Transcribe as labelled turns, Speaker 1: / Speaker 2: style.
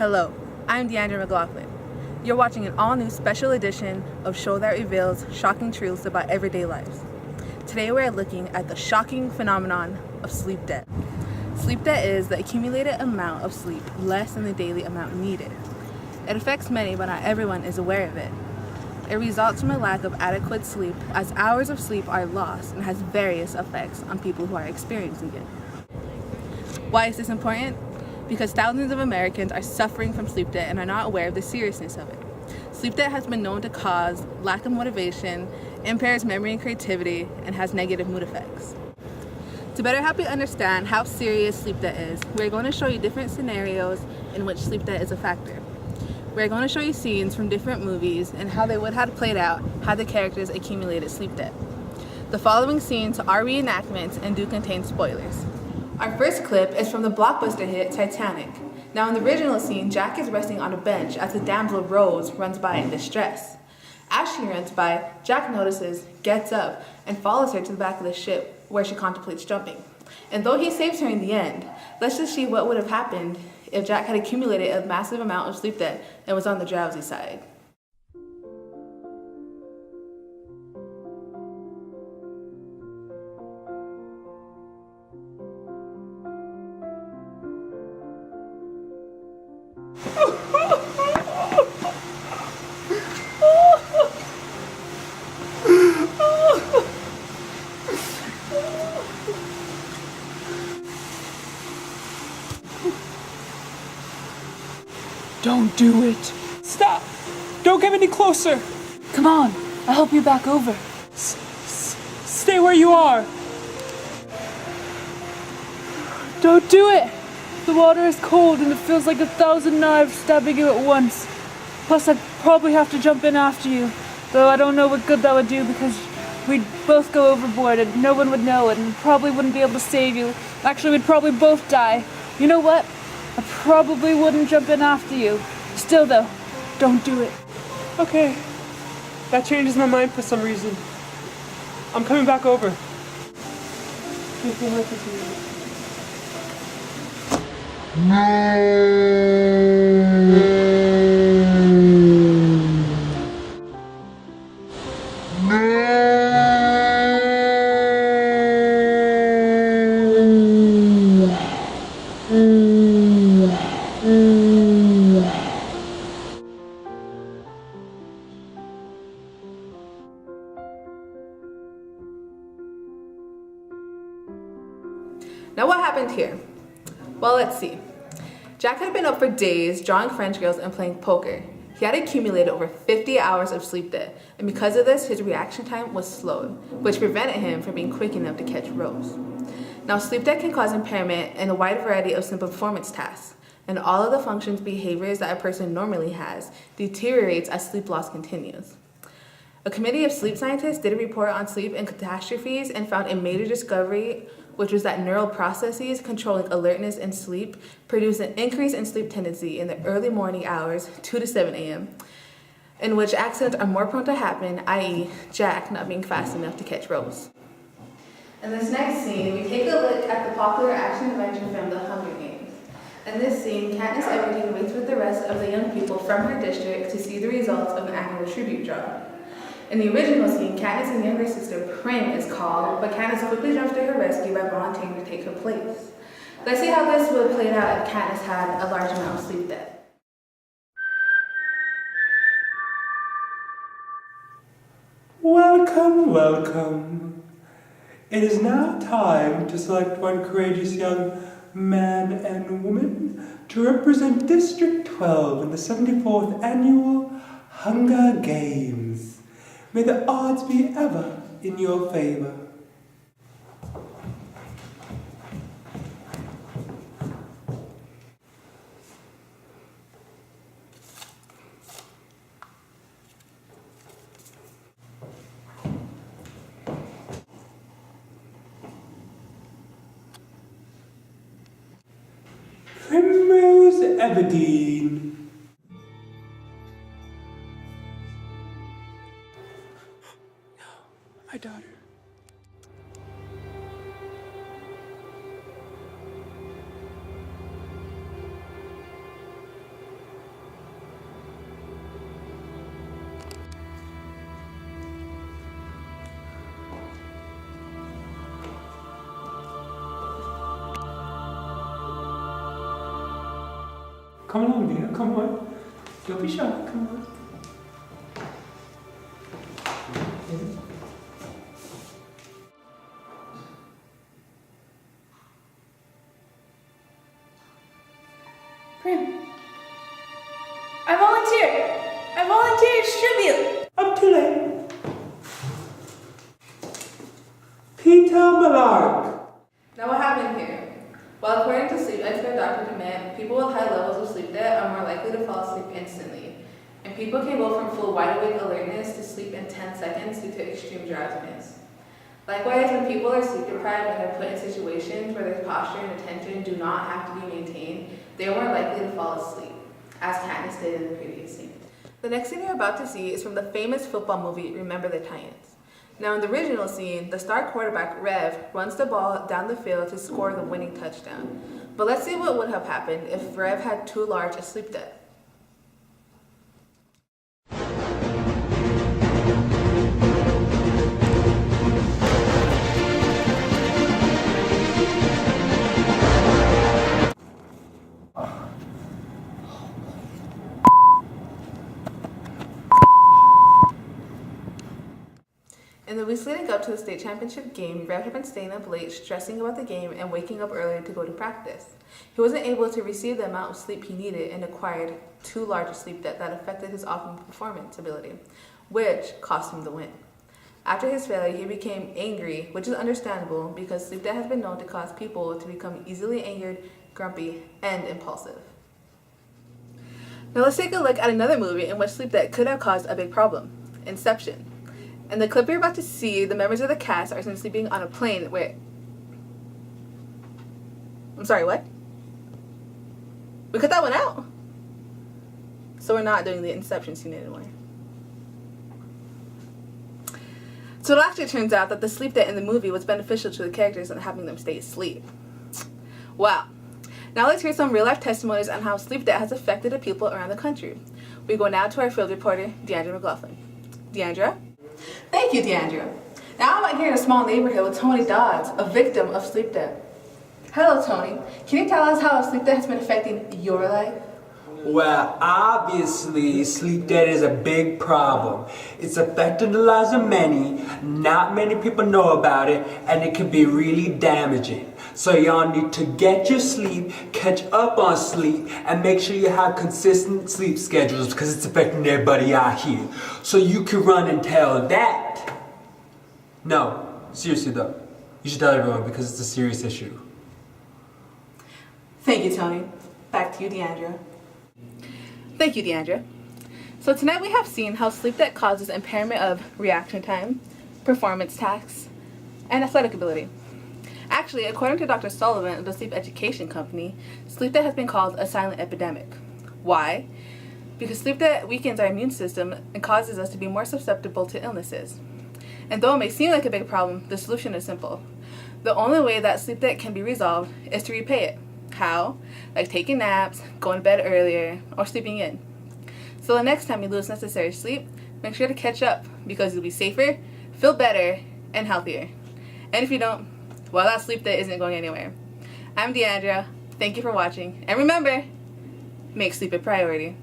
Speaker 1: Hello, I'm DeAndra McLaughlin. You're watching an all-new special edition of Show that reveals shocking truths about everyday lives. Today we're looking at the shocking phenomenon of sleep debt. Sleep debt is the accumulated amount of sleep less than the daily amount needed. It affects many, but not everyone is aware of it. It results from a lack of adequate sleep, as hours of sleep are lost and has various effects on people who are experiencing it. Why is this important? Because thousands of Americans are suffering from sleep debt and are not aware of the seriousness of it. Sleep debt has been known to cause lack of motivation, impairs memory and creativity, and has negative mood effects. To better help you understand how serious sleep debt is, we're going to show you different scenarios in which sleep debt is a factor. We're going to show you scenes from different movies and how they would have played out had the characters accumulated sleep debt. The following scenes are reenactments and do contain spoilers. Our first clip is from the blockbuster hit Titanic. Now in the original scene, Jack is resting on a bench as the damsel Rose runs by in distress. As she runs by, Jack notices, gets up, and follows her to the back of the ship where she contemplates jumping. And though he saves her in the end, let's just see what would have happened if Jack had accumulated a massive amount of sleep debt and was on the drowsy side.
Speaker 2: Don't do it. Stop! Don't get any closer.
Speaker 3: Come on, I'll help you back over.
Speaker 2: Stay where you are.
Speaker 3: Don't do it! The water is cold and it feels like 1,000 knives stabbing you at once. Plus, I'd probably have to jump in after you, though I don't know what good that would do because we'd both go overboard and no one would know it and probably wouldn't be able to save you. Actually, we'd probably both die. You know what? I probably wouldn't jump in after you. Still though, don't do it.
Speaker 2: Okay. That changes my mind for some reason. I'm coming back over.
Speaker 1: Now what happened here? Well, let's see. Jack had been up for days drawing French girls and playing poker. He had accumulated over 50 hours of sleep debt, and because of this, his reaction time was slowed, which prevented him from being quick enough to catch Rose. Now, sleep debt can cause impairment in a wide variety of simple performance tasks, and all of the functions, behaviors that a person normally has deteriorates as sleep loss continues. A committee of sleep scientists did a report on sleep and catastrophes and found a major discovery, which was that neural processes controlling alertness and sleep produce an increase in sleep tendency in the early morning hours, 2 to 7 a.m., in which accidents are more prone to happen, i.e. Jack not being fast enough to catch Rose. In this next scene, we take a look at the popular action-adventure film The Hunger Games. In this scene, Katniss Everdeen waits with the rest of the young people from her district to see the results of an annual tribute draw. In the original scene, Katniss' younger sister Prim is called, but Katniss quickly jumps to her rescue by volunteering to take her place. Let's see how this would have played out if Katniss had a large amount of sleep debt.
Speaker 4: Welcome, welcome. It is now time to select one courageous young man and woman to represent District 12 in the 74th Annual Hunger Games. May the odds be ever in your favor. Primrose Everdeen.
Speaker 2: My daughter.
Speaker 4: Come along, Dina, come on. Don't be shy, come on.
Speaker 3: Prim. I volunteer! I volunteer to distribute!
Speaker 4: Up too late. Peter Malark.
Speaker 1: Now what happened here? Well, according to sleep expert Dr. Demand, people with high levels of sleep debt are more likely to fall asleep instantly. And people can go from full wide-awake alertness to sleep in 10 seconds due to extreme drowsiness. Likewise, when people are sleep deprived and are put in situations where their posture and attention do not have to be maintained, they are more likely to fall asleep, as Katniss did in the previous scene. The next scene you're about to see is from the famous football movie, Remember the Titans. Now in the original scene, the star quarterback, Rev, runs the ball down the field to score the winning touchdown. But let's see what would have happened if Rev had too large a sleep debt. In the weeks leading up to the state championship game, Rev had been staying up late, stressing about the game, and waking up early to go to practice. He wasn't able to receive the amount of sleep he needed and acquired too large a sleep debt that affected his optimal performance ability, which cost him the win. After his failure, he became angry, which is understandable because sleep debt has been known to cause people to become easily angered, grumpy, and impulsive. Now let's take a look at another movie in which sleep debt could have caused a big problem, Inception. In the clip you're about to see, the members of the cast are seen sleeping on a plane where... I'm sorry, what? We cut that one out? So we're not doing the Inception scene anymore. So it actually turns out that the sleep debt in the movie was beneficial to the characters and having them stay asleep. Wow. Now let's hear some real-life testimonies on how sleep debt has affected the people around the country. We go now to our field reporter, DeAndra McLaughlin. DeAndra? Thank you, DeAndra. Now I'm out here in a small neighborhood with Tony Dodds, a victim of sleep debt. Hello, Tony. Can you tell us how sleep debt has been affecting your life?
Speaker 5: Well, obviously, sleep debt is a big problem. It's affected the lives of many, not many people know about it, and it can be really damaging. So y'all need to get your sleep, catch up on sleep, and make sure you have consistent sleep schedules because it's affecting everybody out here. So you can run and tell that. No, seriously though, you should tell everyone because it's a serious issue.
Speaker 1: Thank you, Tony. Back to you, DeAndra. Thank you, DeAndra. So tonight we have seen how sleep debt causes impairment of reaction time, performance tasks, and athletic ability. Actually, according to Dr. Sullivan of the Sleep Education Company, sleep debt has been called a silent epidemic. Why? Because sleep debt weakens our immune system and causes us to be more susceptible to illnesses. And though it may seem like a big problem, the solution is simple. The only way that sleep debt can be resolved is to repay it. How? Like taking naps, going to bed earlier, or sleeping in. So the next time you lose necessary sleep, make sure to catch up because you'll be safer, feel better, and healthier. And if you don't, well, that sleep debt isn't going anywhere. I'm DeAndra. Thank you for watching. And remember, make sleep a priority.